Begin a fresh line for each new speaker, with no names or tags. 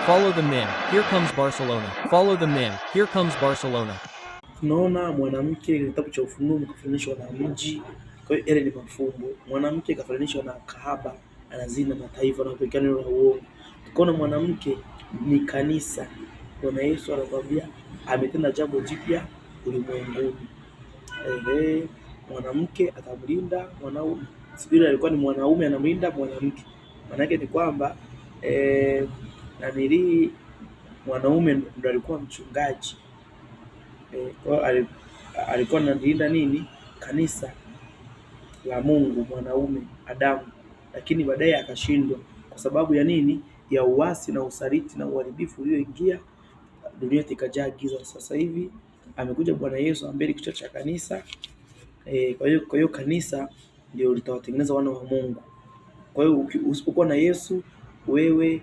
Follow the men. Here comes Barcelona. Follow the men. Here comes Barcelona.
Tunaona mwanamke kitabu cha Ufunuo kafananishwa na mji. Kwa hiyo yale ni mafumbo. Mwanamke kafananishwa na kahaba, anazina mataifa na kupeleka neno la uongo. Tukaona mwanamke ni kanisa. Bwana Yesu anatuambia ametenda jambo jipya ulimwenguni. Mwanamke atamlinda mwanaume. Sibiri alikuwa ni mwanaume anamlinda mwanamke. Maana yake ni kwamba mwanaume ndo alikuwa mchungaji. Kwa alikuwa analinda nini? Kanisa la Mungu, mwanaume Adamu, lakini baadaye akashindwa kwa sababu ya nini? Ya uasi na usaliti na uharibifu ulioingia dunia, ikajaa giza. Sasa hivi amekuja Bwana Yesu ambaye ni kichwa cha kanisa. Kwa hiyo kanisa ndio litawatengeneza wana wa Mungu. Kwa hiyo usipokuwa na Yesu, wewe